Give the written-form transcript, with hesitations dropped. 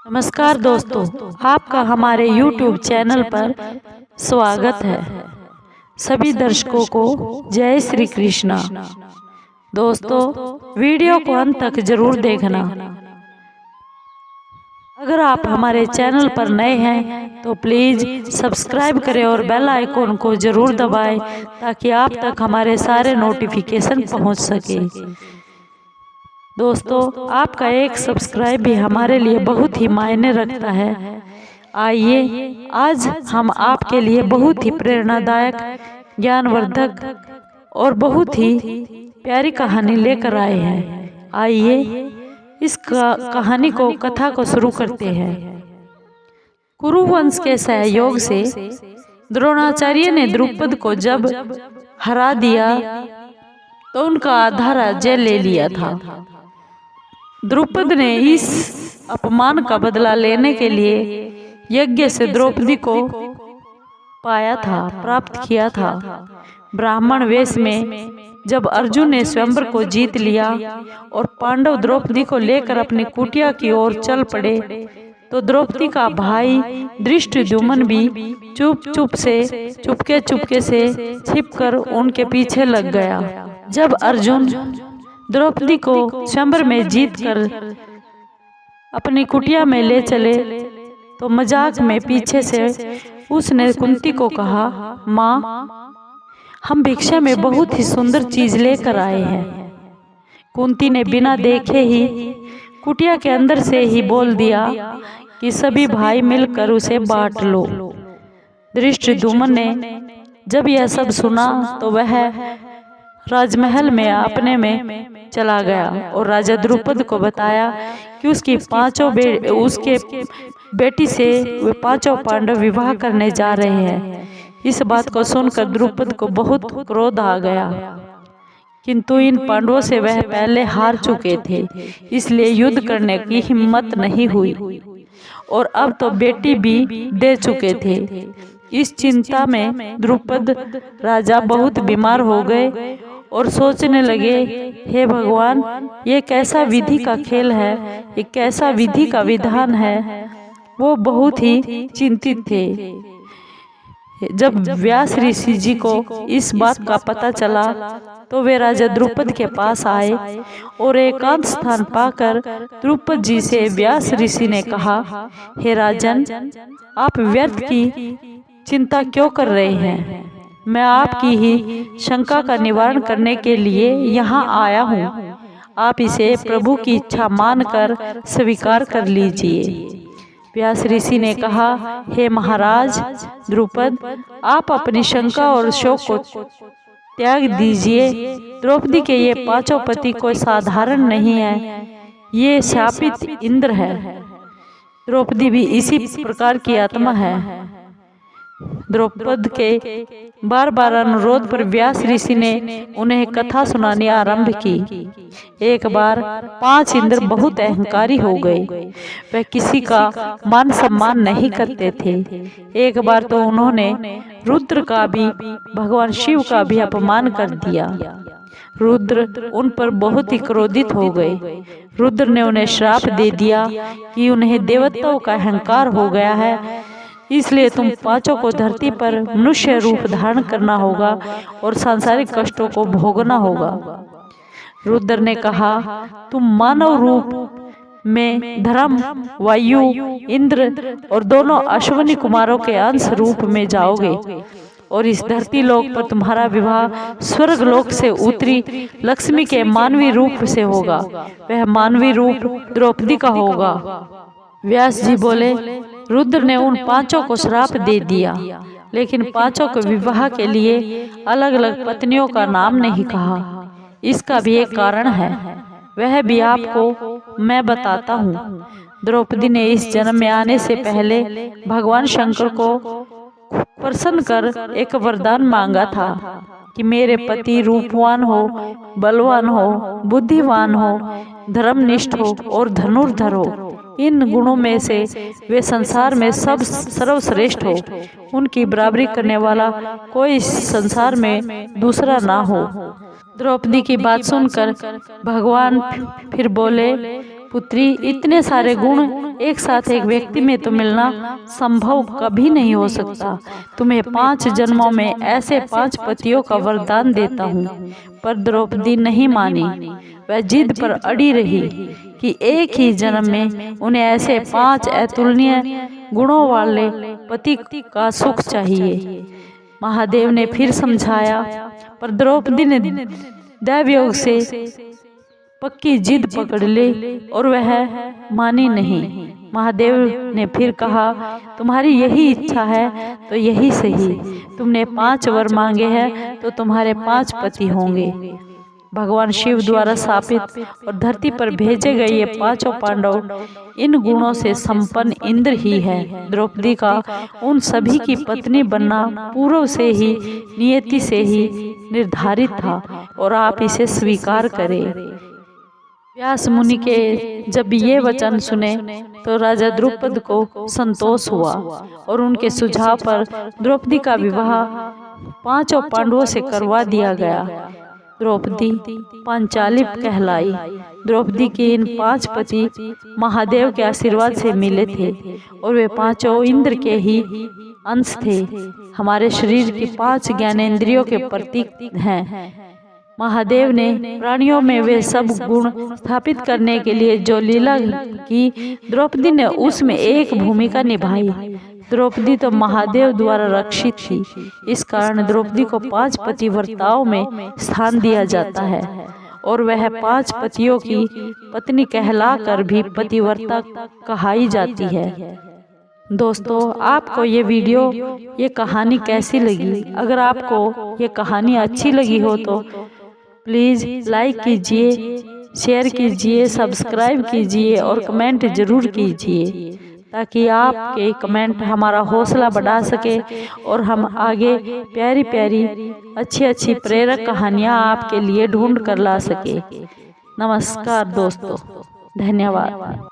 नमस्कार दोस्तों, आपका हमारे YouTube चैनल पर स्वागत है। सभी दर्शकों को जय श्री कृष्णा। दोस्तों, वीडियो को अंत तक जरूर देखना। अगर आप हमारे चैनल पर नए हैं तो प्लीज़ सब्सक्राइब करें और बेल आइकॉन को जरूर दबाएं ताकि आप तक हमारे सारे नोटिफिकेशन पहुंच सके। दोस्तों, आपका एक सब्सक्राइब भी हमारे लिए बहुत ही मायने रखता है। आइए आज हम आपके लिए बहुत ही प्रेरणादायक, ज्ञानवर्धक और बहुत ही प्यारी कहानी लेकर आए हैं। आइए इस कहानी को, कथा को शुरू करते हैं। कुरुवंश के सहयोग से द्रोणाचार्य ने द्रुपद को जब हरा दिया तो उनका आधा राज्य ले लिया था। द्रुपद ने इस अपमान का बदला लेने के लिए यज्ञ से द्रौपदी को प्राप्त किया था। ब्राह्मण वेश में जब अर्जुन ने स्वयंवर को जीत लिया और पांडव द्रौपदी को लेकर अपनी कुटिया की ओर चल पड़े तो द्रौपदी का भाई धृष्टद्युम्न भी चुपके से छिपकर उनके पीछे लग गया। जब अर्जुन द्रौपदी को स्वयंवर में जीतकर अपनी कुटिया में ले चले तो मजाक में पीछे से उसने कुंती को कहा, माँ, हम भिक्षा में बहुत ही सुंदर चीज लेकर आए हैं। कुंती ने बिना देखे ही कुटिया के अंदर से ही बोल दिया कि सभी भाई मिलकर उसे बांट लो। धृष्टद्युम्न ने जब यह सब सुना तो वह राजमहल में अपने में चला गया और राजा द्रुपद को बताया कि उसके बेटी से वे पांचों पांडव विवाह करने जा रहे हैं। इस बात को सुनकर द्रुपद को बहुत क्रोध आ गया, किंतु इन पांडवों से वह पहले हार चुके थे, इसलिए युद्ध करने की हिम्मत नहीं हुई और अब तो बेटी भी दे चुके थे। इस चिंता में द्रुपद राजा बहुत बीमार हो गए और सोचने लगे, हे भगवान, ये कैसा विधि का खेल है, ये कैसा विधि का विधान है। वो बहुत ही चिंतित थे। जब व्यास ऋषि जी को इस बात का पता चला तो वे राजा द्रुपद के पास आए और एकांत स्थान पाकर द्रुपद जी से व्यास ऋषि ने कहा, हे राजन, आप व्यर्थ की चिंता क्यों कर रहे हैं? मैं आपकी ही शंका का निवारण करने के लिए यहाँ आया हूँ। आप इसे प्रभु की इच्छा मानकर स्वीकार कर लीजिए। व्यास ऋषि ने कहा, हे महाराज द्रुपद, आप अपनी शंका और शोक को त्याग दीजिए। द्रौपदी के ये पांचों पति कोई साधारण नहीं है, ये शापित इंद्र है। द्रौपदी भी इसी प्रकार की आत्मा है। द्रौपद के बार बार अनुरोध पर व्यास ऋषि ने उन्हें कथा सुनानी आरंभ की। एक बार 5 इंद्र बहुत अहंकारी हो गए। वह किसी का मान सम्मान नहीं करते थे। एक बार तो उन्होंने रुद्र का भी, भगवान शिव का भी अपमान कर दिया। रुद्र उन पर बहुत ही क्रोधित हो गए। रुद्र ने उन्हें श्राप दे दिया कि उन्हें देवताओं का अहंकार हो गया है, इसलिए तुम पांचों को धरती पर मनुष्य रूप धारण करना होगा और सांसारिक कष्टों को भोगना होगा। रुद्र ने कहा, तुम मानव रूप में धर्म, वायु, इंद्र और दोनों अश्विनी कुमारों के अंश रूप में जाओगे और इस धरती लोक पर तुम्हारा विवाह स्वर्ग लोक से उतरी लक्ष्मी के मानवीय रूप से होगा। वह मानवीय रूप द्रौपदी का होगा। व्यास जी बोले, रुद्र ने उन पांचों को श्राप दे दिया, लेकिन पांचों के विवाह के लिए अलग अलग पत्नियों का नाम नहीं कहा। इसका भी एक कारण है, वह भी आपको मैं बताता हूँ। द्रौपदी ने इस जन्म में आने से पहले भगवान शंकर को प्रसन्न कर एक वरदान मांगा था कि मेरे पति रूपवान हो, बलवान हो, बुद्धिमान हो, धर्मनिष्ठ हो और धनुर्धर हो। इन गुणों में से वे संसार में सब सर्वश्रेष्ठ हो। उनकी बराबरी करने वाला कोई संसार में दूसरा ना हो। द्रौपदी की बात सुनकर भगवान फिर बोले, पुत्री, इतने सारे गुण एक साथ एक व्यक्ति में तो मिलना संभव कभी नहीं हो सकता। तुम्हें 5 जन्मों में ऐसे 5 पतियों का वरदान देता हूँ। पर द्रौपदी नहीं मानी। वह जिद पर अड़ी रही कि एक ही जन्म में उन्हें ऐसे 5 अतुलनीय गुणों वाले पति का सुख चाहिए। महादेव ने फिर समझाया, पर द्रौपदी ने दैवयोग से पक्की जिद पकड़ ली और वह मानी नहीं। महादेव ने फिर कहा, तुम्हारी यही इच्छा है तो यही सही। तुमने 5 वर मांगे हैं तो तुम्हारे 5 पति होंगे। भगवान शिव द्वारा स्थापित और धरती पर भेजे गए ये 5 पांडव इन गुणों से संपन्न इंद्र ही है। द्रौपदी का उन सभी की पत्नी बनना पूर्व से ही नियति से ही निर्धारित था और आप इसे स्वीकार करें। व्यास मुनि के जब ये वचन सुने तो राजा द्रुपद को संतोष हुआ और उनके सुझाव पर द्रौपदी का विवाह 5 पांडवों से करवा दिया गया। द्रौपदी पांचाली कहलाई। द्रौपदी के इन 5 पति महादेव के आशीर्वाद से मिले थे और वे 5 इंद्र के ही अंश थे। हमारे शरीर की 5 ज्ञानेंद्रियों के प्रतीक हैं। महादेव ने प्राणियों में वे सब गुण स्थापित करने के लिए जो लीला की, द्रौपदी ने उसमें एक भूमिका निभाई। द्रौपदी तो महादेव द्वारा रक्षित थी। इस कारण द्रौपदी को 5 पतिव्रताओं में स्थान दिया जाता है और वह 5 पतियों की पत्नी कहलाकर भी पतिव्रता कहाई जाती है। दोस्तों, आपको ये वीडियो, ये कहानी कैसी लगी? अगर आपको ये कहानी अच्छी लगी हो तो प्लीज़ लाइक कीजिए, शेयर कीजिए, सब्सक्राइब कीजिए और कमेंट ज़रूर कीजिए ताकि आपके कमेंट हमारा हौसला बढ़ा सके और हम आगे प्यारी प्यारी अच्छी प्रेरक कहानियाँ आपके लिए ढूंढ कर ला सके। नमस्कार दोस्तों, धन्यवाद।